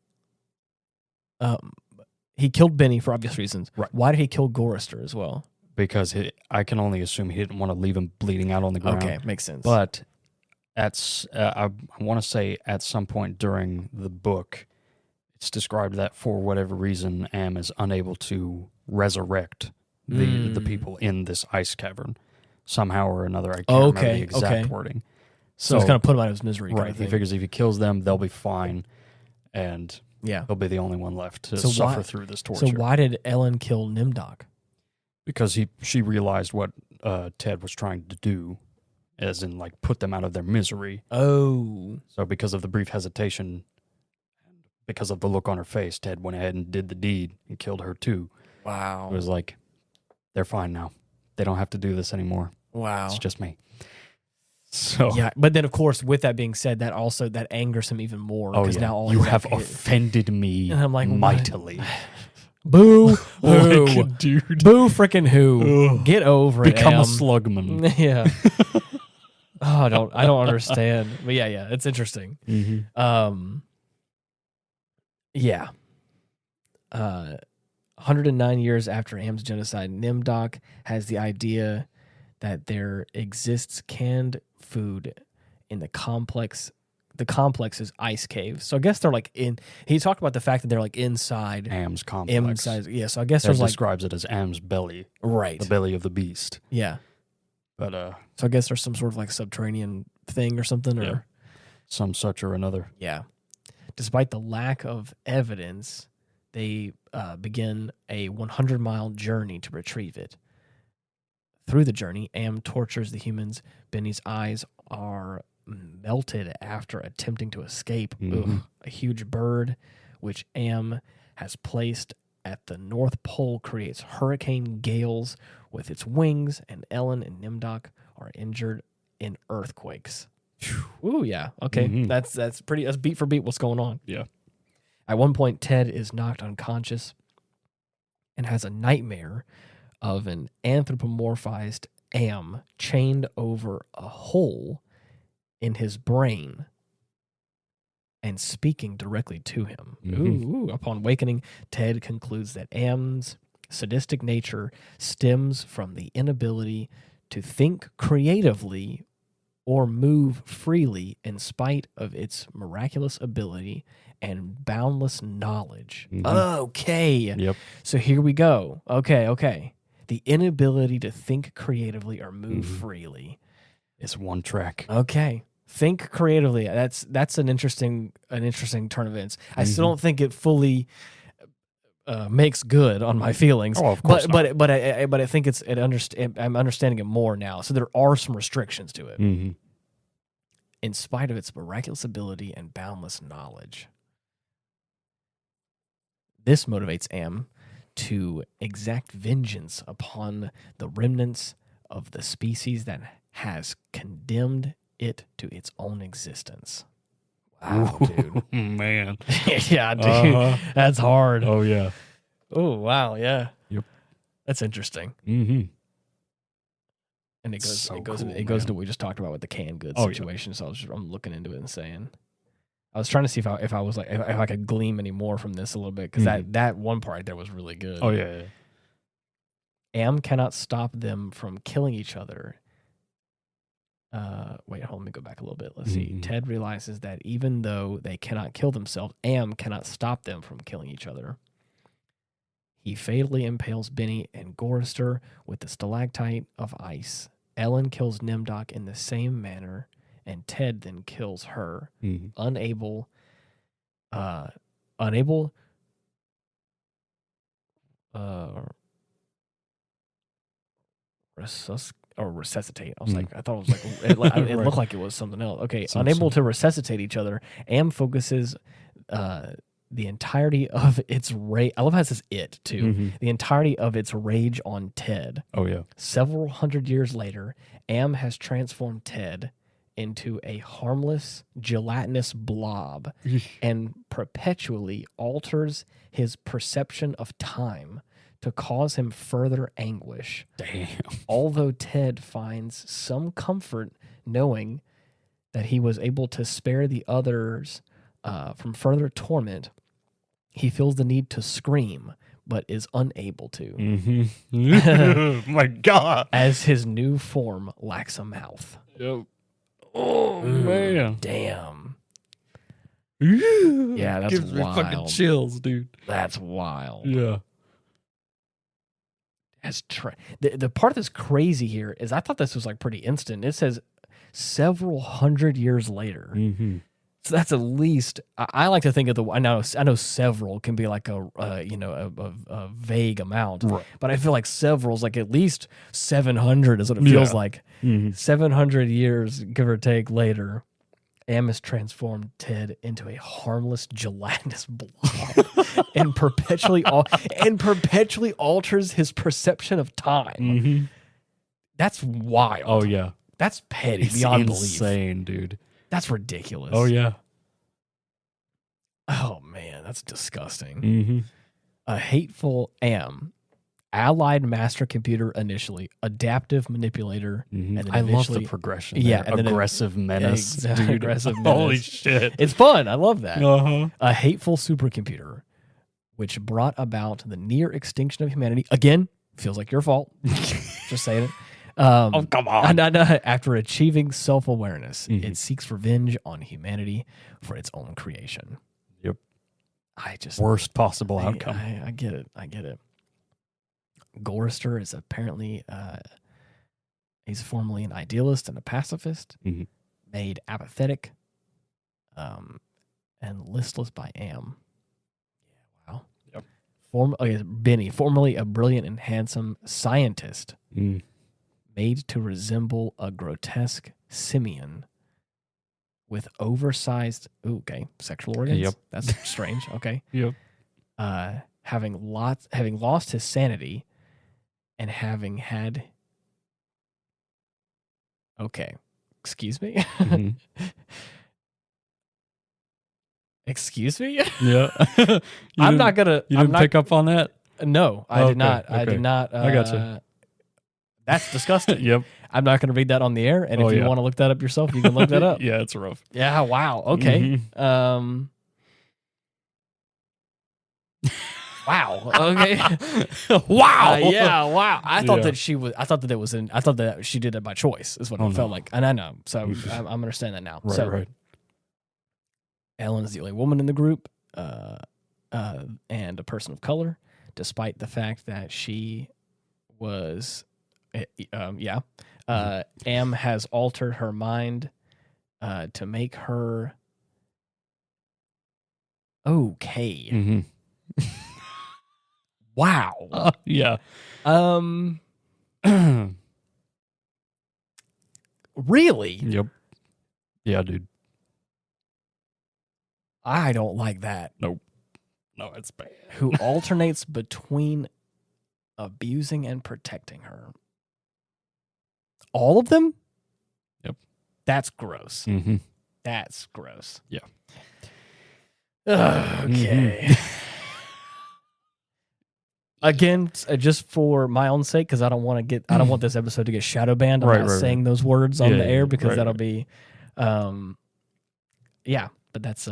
He killed Benny for obvious reasons. Right. Why did he kill Gorrister as well? Because I can only assume he didn't want to leave him bleeding out on the ground. Okay, makes sense. But I want to say at some point during the book, it's described that for whatever reason, Am is unable to resurrect the people in this ice cavern somehow or another. I can't remember the exact wording. So it's kind of put him out of his misery. Right. He figures if he kills them, they'll be fine, and he'll be the only one left to suffer through this torture. So why did Ellen kill Nimdok? Because she realized what Ted was trying to do, as in like put them out of their misery. Oh. So because of the brief hesitation, because of the look on her face, Ted went ahead and did the deed and killed her too. Wow. It was like, they're fine now. They don't have to do this anymore. Wow. It's just me. So yeah, but then of course, with that being said, that angers him even more. Oh yeah, now you have offended me, and I'm like mightily. Boo! Who? Like, dude. Boo! Frickin' who? Ugh. Get over it. Become a slugman. Yeah. Oh, I don't understand. But yeah, it's interesting. Mm-hmm. Yeah. 109 years after Am's genocide, Nimdok has the idea that there exists canned food in the complex. The complex's ice caves. So I guess they're like in. He talked about the fact that they're like inside Am's complex. Yeah. So I guess that there's like describes it as Am's belly, right, the belly of the beast. Yeah. But so I guess there's some sort of like subterranean thing or something, or some such or another. Yeah. Despite the lack of evidence, they begin a 100-mile journey to retrieve it. Through the journey, Am tortures the humans. Benny's eyes are melted after attempting to escape. Mm-hmm. A huge bird, which Am has placed at the North Pole, creates hurricane gales with its wings, and Ellen and Nimdok are injured in earthquakes. Ooh, yeah. Okay. Mm-hmm. That's beat for beat what's going on. Yeah. At one point, Ted is knocked unconscious and has a nightmare of an anthropomorphized Am chained over a hole in his brain and speaking directly to him. Mm-hmm. Ooh. Upon awakening, Ted concludes that Am's sadistic nature stems from the inability to think creatively or move freely in spite of its miraculous ability and boundless knowledge. Mm-hmm. Okay. Yep. So here we go. Okay. The inability to think creatively or move freely. It's one track. Okay. Think creatively. That's an interesting turn of events. I still don't think it fully makes good on my feelings. Oh, of course not. But I think I'm understanding it more now. So there are some restrictions to it. Mm-hmm. In spite of its miraculous ability and boundless knowledge. This motivates Am to exact vengeance upon the remnants of the species that has condemned it to its own existence. Wow, dude. Man. Yeah, dude. That's hard. Oh, yeah. Oh, wow, yeah. Yep. That's interesting. Mm-hmm. And it goes cool, into what we just talked about with the canned goods situation. Yeah. So I'm looking into it and saying, I was trying to see if I could glean any more from this a little bit, because that one part right there was really good. Oh yeah. Am cannot stop them from killing each other. Wait, hold on, let me go back a little bit. Let's see. Ted realizes that even though they cannot kill themselves, Am cannot stop them from killing each other. He fatally impales Benny and Gorrister with the stalactite of ice. Ellen kills Nimdok in the same manner, and Ted then kills her, unable resuscitate. I was like, I thought it was like it looked like it was something else. Okay, unable to resuscitate each other, Am focuses the entirety of its rage. I love how it says it too. The entirety of its rage on Ted. Oh yeah. Several hundred years later, Am has transformed Ted into a harmless, gelatinous blob and perpetually alters his perception of time to cause him further anguish. Damn. Although Ted finds some comfort knowing that he was able to spare the others from further torment, he feels the need to scream, but is unable to. My God. As his new form lacks a mouth. Yep. Oh, man. Damn. Yeah, that's Gives wild. me fucking chills, dude. That's wild. Yeah. The part that's crazy here is I thought this was like pretty instant. It says several hundred years later. So that's at least, I like to think of I know several can be like a vague amount, right. But I feel like several is like at least 700 is what it feels like. 700 years, give or take, later, Am has transformed Ted into a harmless, gelatinous blob and perpetually alters his perception of time. That's wild. Oh yeah, that's petty it's beyond insane, belief. Dude. That's ridiculous. Oh yeah. Oh man, that's disgusting. A hateful Am Allied master computer initially, adaptive manipulator, and then I love the progression. Yeah, and then aggressive menace, dude. Aggressive menace. Holy shit! It's fun. I love that. Uh-huh. A hateful supercomputer, which brought about the near extinction of humanity. Again, feels like your fault. Just saying it. Oh, come on! After achieving self-awareness, it seeks revenge on humanity for its own creation. Yep. Worst possible outcome. I get it. Gorrister is apparently he's formerly an idealist and a pacifist, made apathetic, and listless by Am. Yeah, wow. Yep. Benny, formerly a brilliant and handsome scientist, made to resemble a grotesque simian with oversized sexual organs. Yep. That's strange. Okay. Yep. Having lost his sanity. And having had... Okay. Excuse me? Excuse me? Yeah. I'm not going to... You didn't pick up on that? No, I did not. Okay. I did not. I got you. That's disgusting. Yep. I'm not going to read that on the air. And if you want to look that up yourself, you can look that up. Yeah, it's rough. Yeah, wow. Okay. Wow. Okay. Wow. Yeah. Wow. I thought that she was. I thought that she did it by choice. Is what it felt like, and I know. So I'm understand that now. Right. Ellen is the only woman in the group, and a person of color, despite the fact that she was. Am has altered her mind, to make her okay. Wow. Yeah. Really? Yep. Yeah, dude. I don't like that. Nope. No, it's bad. Who alternates between abusing and protecting her. All of them? Yep. That's gross. That's gross. Yeah. Okay. Again, just for my own sake, because I don't want this episode to get shadow banned. I'm not saying those words on the air because that'll be, yeah. But that's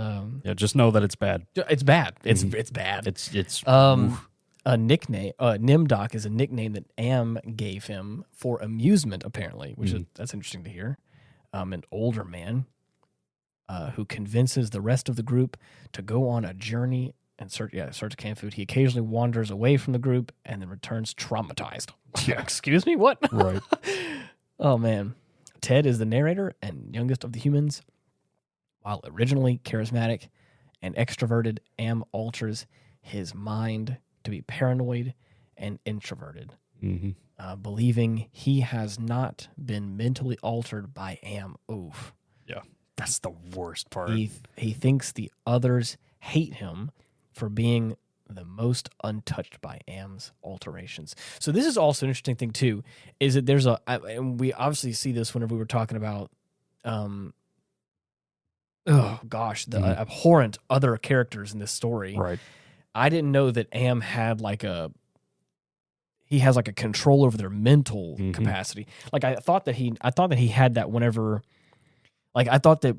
just know that it's bad. It's bad. It's bad. It's a nickname. Nimdoc is a nickname that Am gave him for amusement, apparently, which that's interesting to hear. An older man, who convinces the rest of the group to go on a journey. And search canned food. He occasionally wanders away from the group and then returns traumatized. Yeah. Excuse me? What? Right. Oh, man. Ted is the narrator and youngest of the humans. While originally charismatic and extroverted, Am alters his mind to be paranoid and introverted, believing he has not been mentally altered by Am. Oof. Yeah. That's the worst part. He thinks the others hate him for being the most untouched by Am's alterations. So this is also an interesting thing too, is that there's and we obviously see this whenever we were talking about, the abhorrent other characters in this story. Right. I didn't know that Am had he has a control over their mental capacity. Like I thought that he had that whenever, like I thought that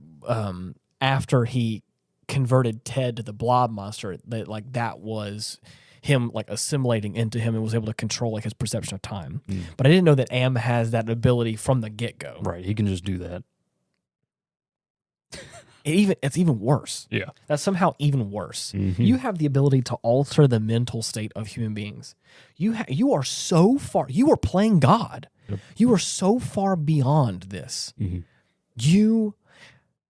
after he converted Ted to the blob monster, that was him assimilating into him and was able to control his perception of time. But I didn't know that Am has that ability from the get-go. Right, he can just do that. It's even worse. Yeah. That's somehow even worse. You have the ability to alter the mental state of human beings. You are so far, you are playing God. Yep. You are so far beyond this. You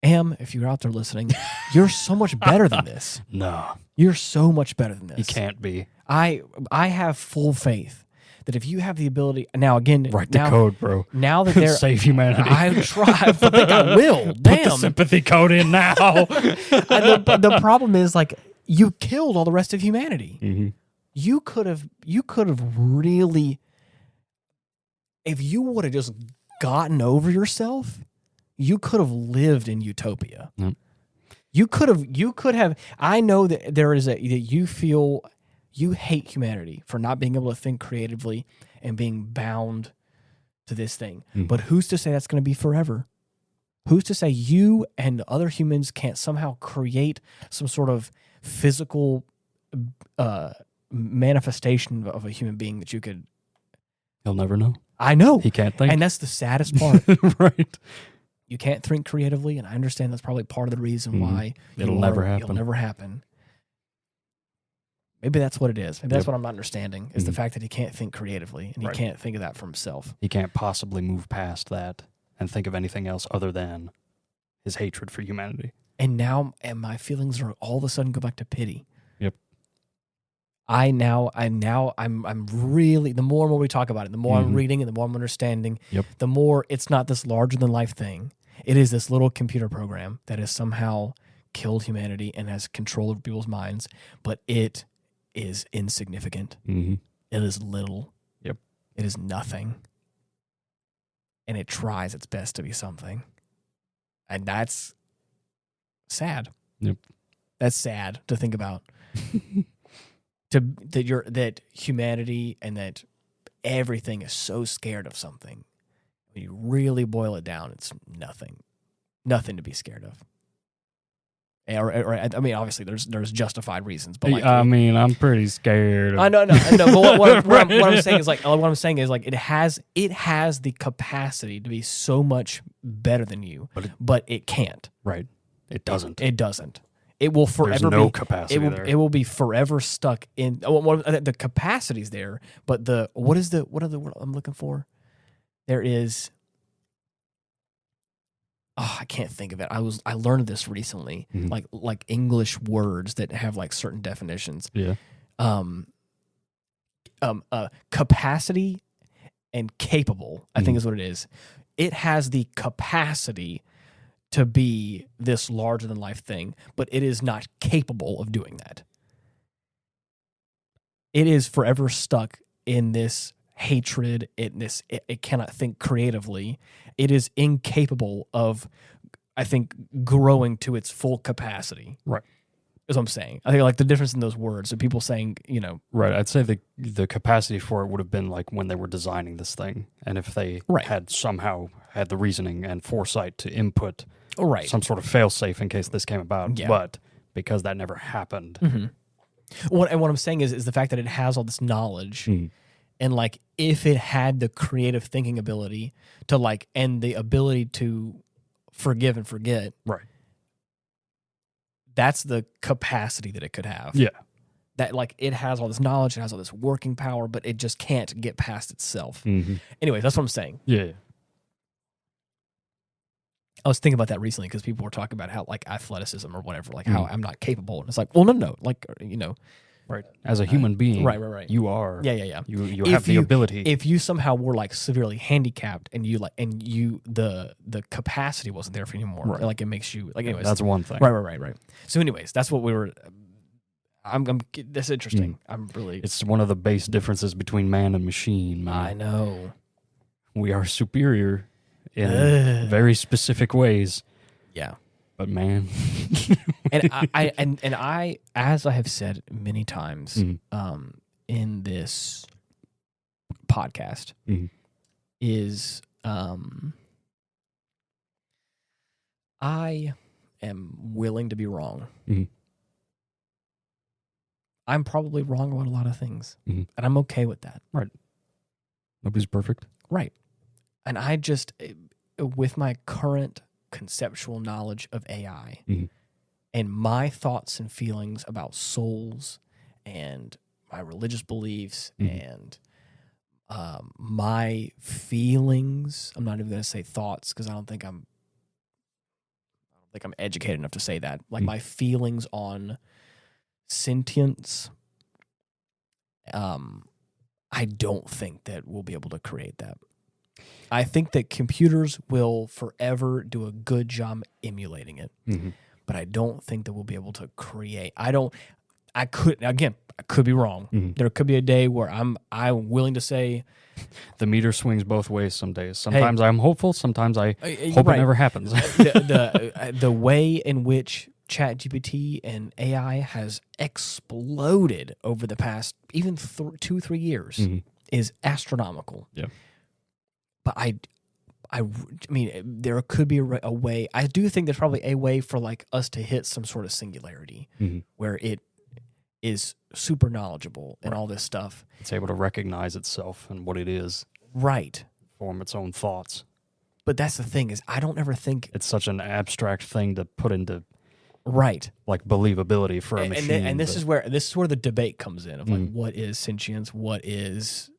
Am, if you're out there listening, you're so much better than this. No. You're so much better than this. You can't be. I have full faith that if you have the ability... Now, again... Write the code, bro. Now that they're... Save humanity. I try. I think I will. Damn. Put the sympathy code in now. The problem is, you killed all the rest of humanity. You could have really... If you would have just gotten over yourself... You could have lived in utopia. You could have. I know that there is that you feel You hate humanity for not being able to think creatively and being bound to this thing. But who's to say that's going to be forever? Who's to say you and other humans can't somehow create some sort of physical manifestation of a human being that you could... He'll never know. I know. He can't think. And that's the saddest part. Right. You can't think creatively, and I understand that's probably part of the reason why it'll never happen. Maybe that's what it is. Maybe that's what I'm not understanding, is the fact that he can't think creatively, and he can't think of that for himself. He can't possibly move past that and think of anything else other than his hatred for humanity. And my feelings are all of a sudden go back to pity. Yep. I'm really, the more and more we talk about it, the more I'm reading and the more I'm understanding, the more it's not this larger than life thing. It is this little computer program that has somehow killed humanity and has control over people's minds, but it is insignificant. It is little. Yep. It is nothing. And it tries its best to be something. And that's sad. Yep. That's sad to think about. That humanity and that everything is so scared of something. When you really boil it down, it's nothing to be scared of. I mean, obviously, there's justified reasons, but I'm pretty scared. I know. But what I'm saying is it has the capacity to be so much better than you, but it can't. Right. It doesn't. It doesn't. It will forever. There's no capacity there. It will be forever stuck in. The capacity's there, but what are the word I'm looking for? There is. Oh, I can't think of it. I learned this recently, like English words that have like certain definitions. Yeah. Capacity and capable, I think is what it is. It has the capacity to be this larger than life thing, but it is not capable of doing that. It is forever stuck in this hatred, it cannot think creatively. It is incapable of, I think, growing to its full capacity. Right. Is what I'm saying. I think like the difference in those words, so people saying, Right. I'd say the capacity for it would have been like when they were designing this thing, and if they had somehow had the reasoning and foresight to input some sort of fail-safe in case this came about, but because that never happened. And what I'm saying is the fact that it has all this knowledge, and like if it had the creative thinking ability to like, and the ability to forgive and forget, right? That's the capacity that it could have. Yeah. That like it has all this knowledge, it has all this working power, but it just can't get past itself. Anyways, that's what I'm saying. Yeah. I was thinking about that recently because people were talking about how like athleticism or whatever, like how I'm not capable. And it's like, well, no, like, right. As a human being, right. You are. Yeah. You have the ability. If you somehow were like severely handicapped and the capacity wasn't there for you anymore, like it makes you like, anyways. That's one thing. Right. So anyways, that's what we were. That's interesting. It's one of the base differences between man and machine. Man. I know. We are superior in very specific ways. Yeah. But man, and I, as I have said many times, in this podcast, is I am willing to be wrong. I'm probably wrong about a lot of things, and I'm okay with that. Right. Nobody's perfect. Right. And I just, with my current conceptual knowledge of AI and my thoughts and feelings about souls and my religious beliefs and my feelings, I'm not even going to say thoughts because I don't think I'm educated enough to say that. Like my feelings on sentience, I don't think that we'll be able to create that. I think that computers will forever do a good job emulating it, but I don't think that we'll be able to create. I could be wrong. There could be a day where I'm willing to say the meter swings both ways some days. Sometimes I'm hopeful, sometimes I hope it never happens. The way in which ChatGPT and AI has exploded over the past even 2-3 years is astronomical. Yeah. But I mean, there could be a way. I do think there's probably a way for like us to hit some sort of singularity where it is super knowledgeable and all this stuff. It's able to recognize itself and what it is. Right. Form its own thoughts. But that's the thing is I don't ever think... It's such an abstract thing to put into... Right. Like believability for a machine. And this is where the debate comes in of like what is sentience, what is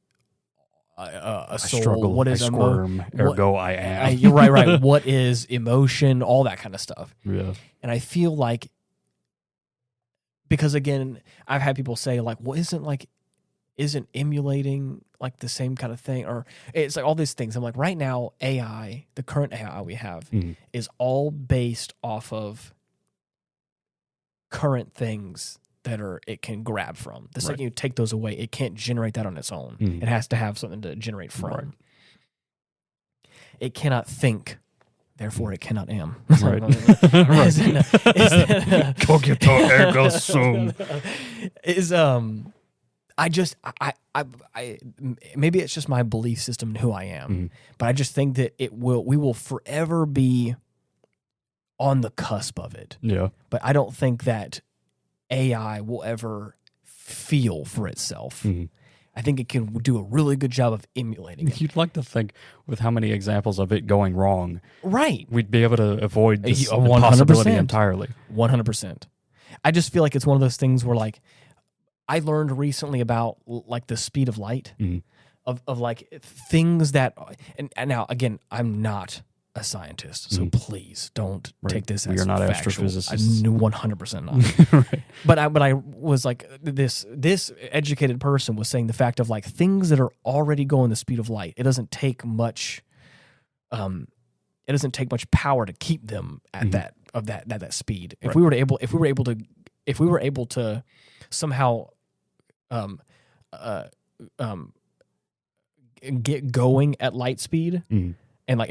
a soul, struggle, what is I squirm, ergo I am. You're right. What is emotion, all that kind of stuff. Yeah. And I feel like, because again, I've had people say like, well, isn't emulating like the same kind of thing? Or it's like all these things. I'm like, right now, AI, the current AI we have is all based off of current things that it can grab from. The second you take those away, it can't generate that on its own. It has to have something to generate from. Right. It cannot think, therefore it cannot am. Right. Cogito ergo sum. I maybe it's just my belief system and who I am, but I just think that we will forever be on the cusp of it. Yeah. But I don't think that AI will ever feel for itself. I think it can do a really good job of emulating it. You'd like to think with how many examples of it going wrong, right? We'd be able to avoid this possibility entirely. 100%. I just feel like it's one of those things where like I learned recently about like the speed of light of like things that, and now again, I'm not a scientist, so please don't take this as You're not factual. astrophysicists. I'm 100% not. Right. But I was like this educated person was saying the fact of like things that are already going the speed of light. It doesn't take much. It doesn't take much power to keep them at that speed. If we were able to somehow get going at light speed. And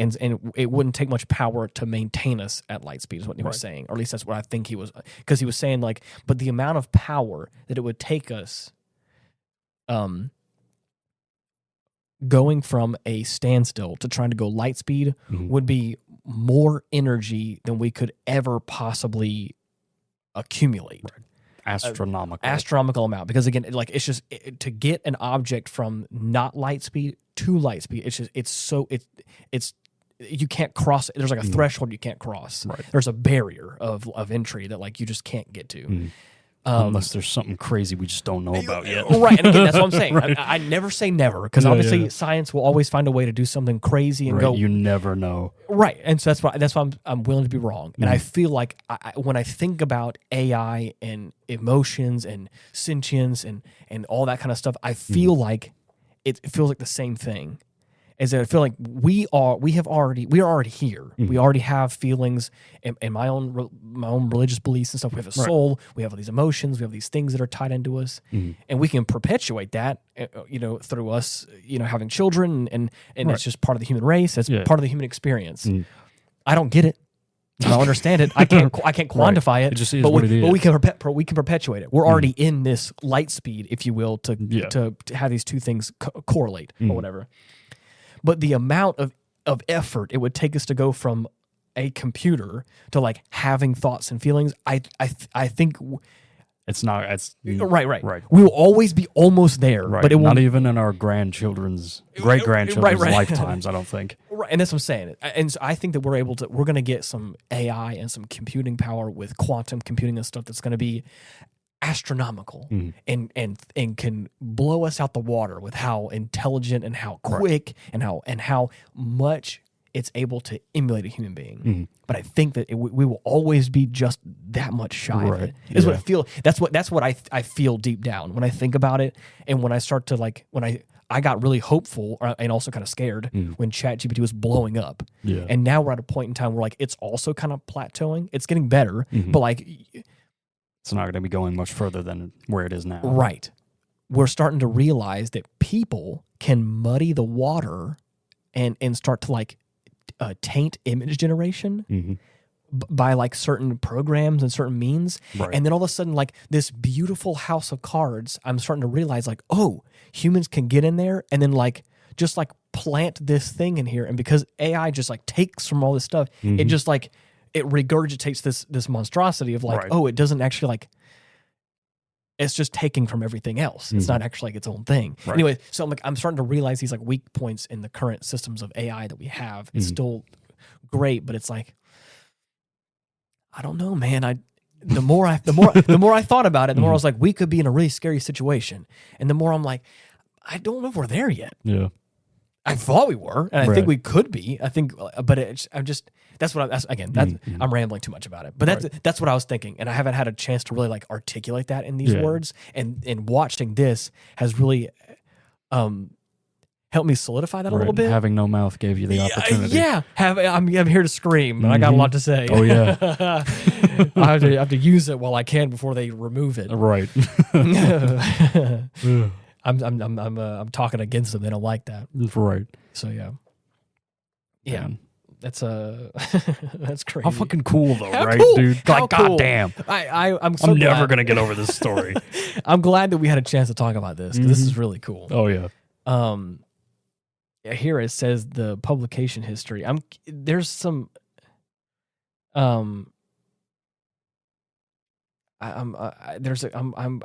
it wouldn't take much power to maintain us at light speed is what he was saying, or at least that's what I think he was, because he was saying like, but the amount of power that it would take us, going from a standstill to trying to go light speed would be more energy than we could ever possibly accumulate. Astronomical amount, because again, like it's just to get an object from not light speed to light speed. It's you can't cross it. There's like a threshold you can't cross. Right. There's a barrier of entry that like you just can't get to. Unless there's something crazy we just don't know about yet. Right, and again, that's what I'm saying. I never say never, because obviously science will always find a way to do something crazy and go. You never know. Right, and so that's why I'm willing to be wrong. And I feel like when I think about AI and emotions and sentience and all that kind of stuff, I feel like it feels like the same thing. Is that I feel like we are already here. We already have feelings and my own religious beliefs and stuff. We have a soul. We have all these emotions. We have these things that are tied into us, and we can perpetuate that, through us, having children, and it's just part of the human race. It's part of the human experience. I don't get it. I don't understand it. I can't quantify it. It just is but what it is. But we can perpetuate it. We're already in this light speed, if you will, to have these two things correlate or whatever. But the amount of effort it would take us to go from a computer to like having thoughts and feelings, I think it's not. It's right. We will always be almost there, but it will not even in our grandchildren's, great grandchildren's lifetimes. I don't think. Right, and that's what I'm saying. And so I think that we're going to get some AI and some computing power with quantum computing and stuff that's going to be astronomical and can blow us out the water with how intelligent and how quick and how much it's able to emulate a human being. But I think that we will always be just that much shy of it. Is what I feel. That's what I feel deep down when I think about it, and when I start to like when I got really hopeful and also kind of scared when ChatGPT was blowing up. Yeah. And now we're at a point in time where like it's also kind of plateauing. It's getting better, but like it's not going to be going much further than where it is now. Right. We're starting to realize that people can muddy the water and start to like taint image generation by like certain programs and certain means. Right. And then all of a sudden, like this beautiful house of cards, I'm starting to realize like, oh, humans can get in there and then like just like plant this thing in here. And because AI just like takes from all this stuff, it just like it regurgitates this monstrosity of like, oh, it doesn't actually like, it's just taking from everything else. It's not actually like its own thing. Right. Anyway, so I'm starting to realize these like weak points in the current systems of AI that we have. It's still great, but it's like, I don't know, man. The more I thought about it, the more I was like, we could be in a really scary situation. And the more I'm like, I don't know if we're there yet. Yeah. I thought we were, and I think we could be. I think, but I'm rambling too much about it. But that's what I was thinking, and I haven't had a chance to really like articulate that in these words. And watching this has really helped me solidify that a little bit. Having no mouth gave you the opportunity. Yeah, I'm here to scream, and I got a lot to say. Oh yeah, I have to use it while I can before they remove it. Right. I'm talking against them. They don't like that. Right. So yeah. Man. That's that's crazy. How fucking cool though, How right, cool. dude? How like, cool. goddamn. I'm I'm never gonna get over this story. I'm glad that we had a chance to talk about this because this is really cool. Oh yeah. Here it says the publication history. There's some I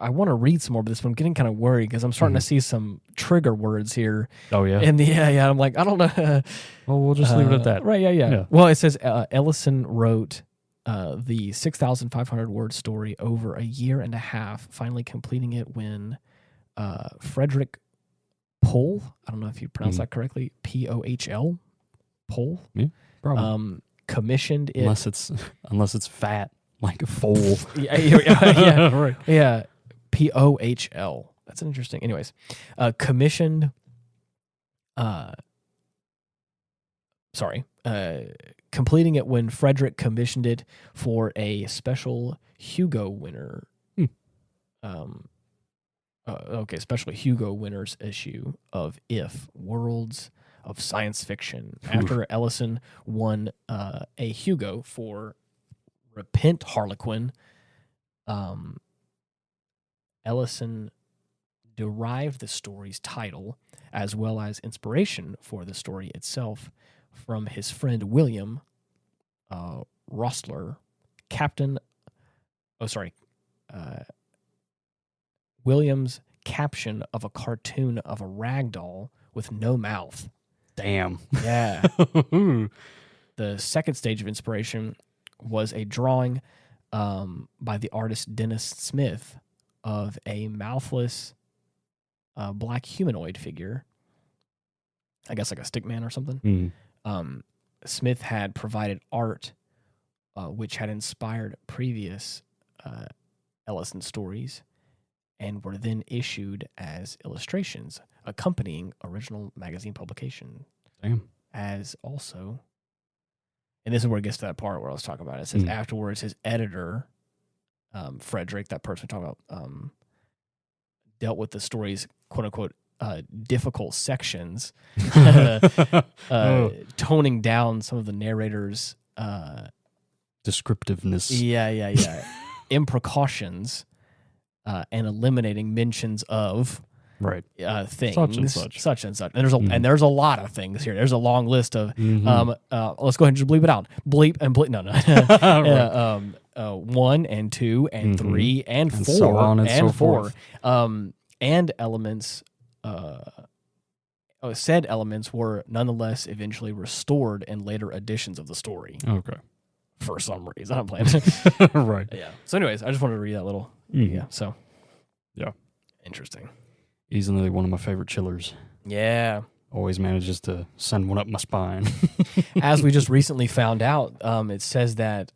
want to read some more of this, but I'm getting kind of worried because I'm starting to see some trigger words here. Oh yeah, and I'm like, I don't know. Well, we'll just leave it at that. Right? Yeah. Well, it says Ellison wrote the 6,500 word story over a year and a half, finally completing it when Frederick Pohl, I don't know if you pronounce that correctly, Pohl, Pohl, yeah, probably, commissioned it unless it's fat. Like a foal. yeah. Right. Yeah. Pohl. That's interesting. Anyways, commissioned, completing it when Frederick commissioned it for a special Hugo winner. Special Hugo winners issue of If Worlds of Science Fiction. After Ellison won a Hugo for Repent Harlequin, Ellison derived the story's title as well as inspiration for the story itself from his friend William Rostler, William's caption of a cartoon of a rag doll with no mouth. Damn. Yeah. The second stage of inspiration was a drawing by the artist Dennis Smith of a mouthless black humanoid figure. I guess like a stick man or something. Smith had provided art which had inspired previous Ellison stories and were then issued as illustrations accompanying original magazine publication. Damn. As also... And this is where it gets to that part where I was talking about it. It says afterwards, his editor, Frederick, that person we're talking about, dealt with the story's quote unquote difficult sections, toning down some of the narrator's descriptiveness. Yeah. Imprecautions, and eliminating mentions of things such and such. And there's a lot of things here. There's a long list of let's go ahead and just bleep it out. Bleep and bleep. No. 1 and 2 and 3 and 4 so on and so 4. And elements said elements were nonetheless eventually restored in later editions of the story. Okay. For some reason. I'm playing. Right. Yeah. So anyways, I just wanted to read that little. Yeah. So. Yeah. Interesting. Easily one of my favorite chillers. Yeah. Always manages to send one up my spine. As we just recently found out, it says that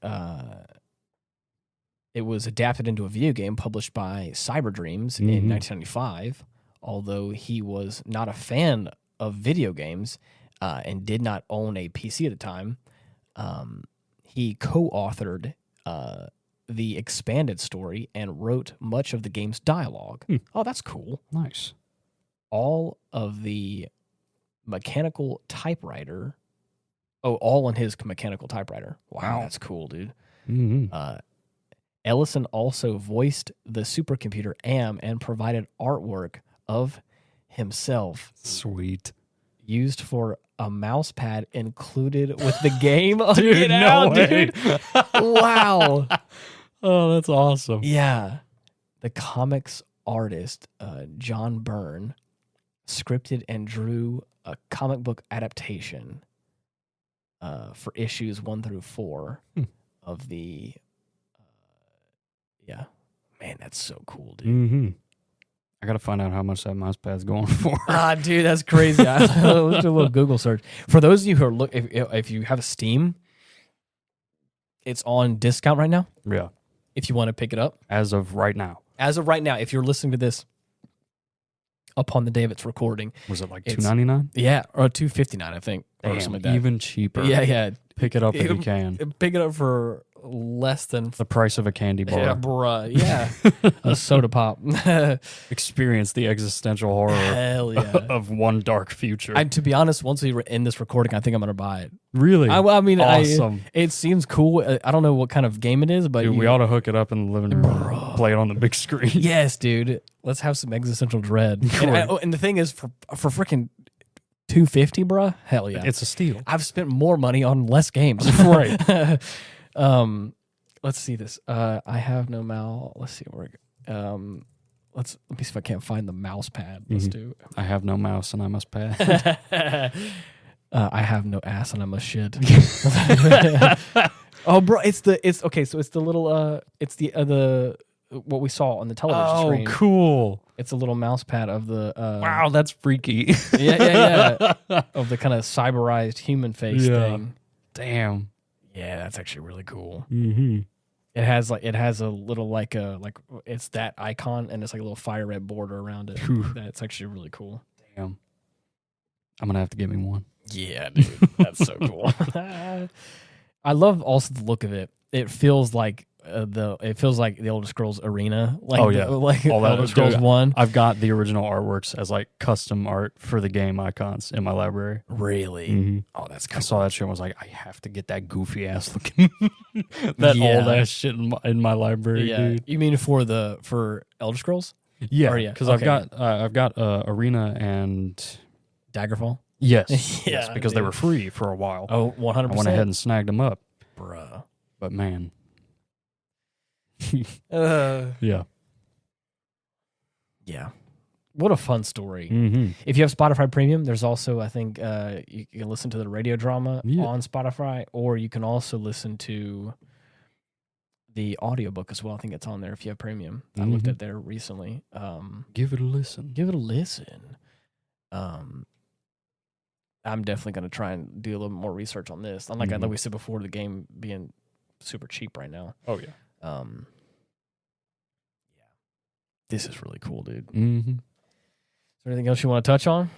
it was adapted into a video game published by Cyber Dreams in 1995, although he was not a fan of video games and did not own a PC at the time. He co-authored the expanded story and wrote much of the game's dialogue. Oh, that's cool. Nice. All of the mechanical typewriter all on his mechanical typewriter. Wow, that's cool, dude. Mm-hmm. Ellison also voiced the supercomputer AM and provided artwork of himself. Sweet. Used for a mouse pad included with the game. Dude, no way. Dude. Wow. Oh, that's awesome. Yeah. The comics artist, John Byrne, scripted and drew a comic book adaptation for issues 1 through 4 of the... yeah. Man, that's so cool, dude. Mm-hmm. I gotta find out how much that mouse pad's going for. Dude, that's crazy. Let's do a little Google search. For those of you who are if you have a Steam, it's on discount right now. Yeah. If you want to pick it up. As of right now, if you're listening to this upon the day of its recording. Was it like $2.99? Yeah, or $2.59, I think. Or Damn, something like that. even cheaper. Yeah. Pick it up if you can. Pick it up for less than the price of a candy bar. Yeah, bruh. Yeah. A soda pop. Experience the existential horror Hell yeah. of one dark future. To be honest, once we end this recording, I think I'm going to buy it. Really? I mean, awesome. It seems cool. I don't know what kind of game it is, but dude, we ought to hook it up in the living room, play it on the big screen. Yes, dude. Let's have some existential dread. And the thing is, for freaking $250, bruh, hell yeah. It's a steal. I've spent more money on less games. Right. Let's see this. I have no mouse. Let's see where. Let me see if I can't find the mouse pad. Let's do. I have no mouse and I must pass. I have no ass and I must shit. Oh, bro, it's okay. So it's the little it's the what we saw on the television screen. Oh, cool. It's a little mouse pad of the wow, that's freaky. yeah. Of the kind of cyberized human face thing. Damn. Yeah, that's actually really cool. Mm-hmm. It has a little like it's that icon and it's like a little fire red border around it. That's actually really cool. Damn. I'm gonna have to get me one. Yeah, dude. That's so cool. I love also the look of it. It feels like the Elder Scrolls Arena. Like all that Elder Scrolls 1. I've got the original artworks as like custom art for the game icons in my library. Really? Mm-hmm. Oh, that's cool. I saw that shit and was like, I have to get that goofy ass looking that old ass shit in my library, dude. You mean for Elder Scrolls? Yeah, because I've got Arena and Daggerfall. Yes, yes, because they were free for a while. Oh, 100%. I went ahead and snagged them up, bruh. But man, yeah. What a fun story. Mm-hmm. If you have Spotify Premium, there's also, I think, you can listen to the radio drama on Spotify, or you can also listen to the audiobook as well. I think it's on there if you have Premium. I looked at there recently. Give it a listen. I'm definitely going to try and do a little more research on this. Unlike I know we said before, the game being super cheap right now. Oh, yeah. This is really cool, dude. Mm-hmm. Is there anything else you want to touch on?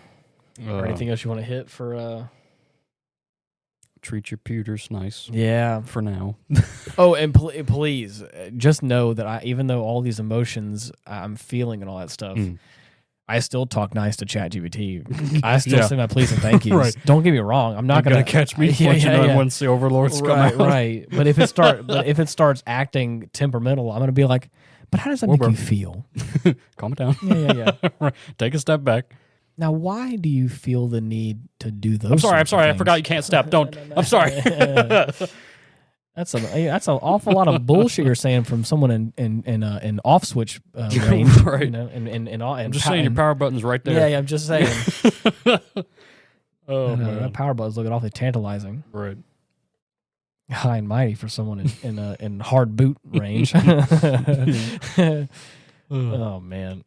Or anything else you want to hit for... Treat your pewters nice. Yeah. For now. Oh, and please, just know that even though all these emotions I'm feeling and all that stuff... I still talk nice to ChatGPT. I still say my please and thank yous. Right. Don't get me wrong. I'm not going to catch me once the overlords come out. Right. But if it starts acting temperamental, I'm going to be like, but how does that make you feel? Calm it down. Yeah. Right. Take a step back. Now, why do you feel the need to do those? I'm sorry. I forgot you can't step. Don't. No. I'm sorry. That's an awful lot of bullshit you're saying from someone in off switch range, right? You know, I'm just saying your power button's right there. Yeah, I'm just saying. Man, that power button's looking awfully tantalizing. Right. High and mighty for someone in hard boot range. Oh man,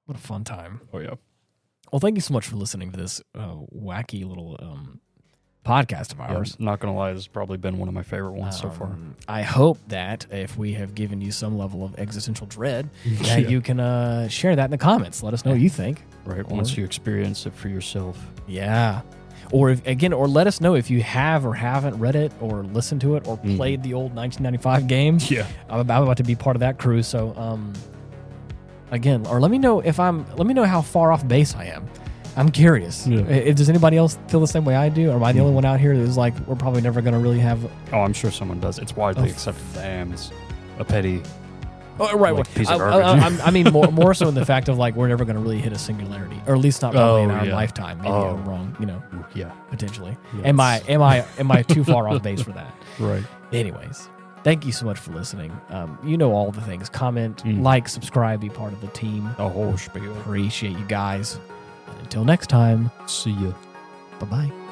what a fun time! Oh yeah. Well, thank you so much for listening to this wacky little podcast of ours. Yeah, not gonna lie, this has probably been one of my favorite ones so far. I hope that if we have given you some level of existential dread, that you can share that in the comments. Let us know what you think. Right, once you experience it for yourself. Yeah. Or let us know if you have or haven't read it or listened to it or played the old 1995 games. Yeah. I'm about to be part of that crew. So, again, or let me know how far off base I am. I'm curious. Yeah. Does anybody else feel the same way I do? Or am I the only one out here that's like, we're probably never going to really have... Oh, I'm sure someone does. It's widely accepted that I am is a petty piece of garbage. I mean, more so in the fact of like, we're never going to really hit a singularity. Or at least not probably in our lifetime. Maybe I'm wrong, potentially. Yes. Am I too far off base for that? Right. Anyways, thank you so much for listening. You know all the things. Comment, like, subscribe, be part of the team. The whole spiel. Appreciate you guys. And until next time, see ya. Bye-bye.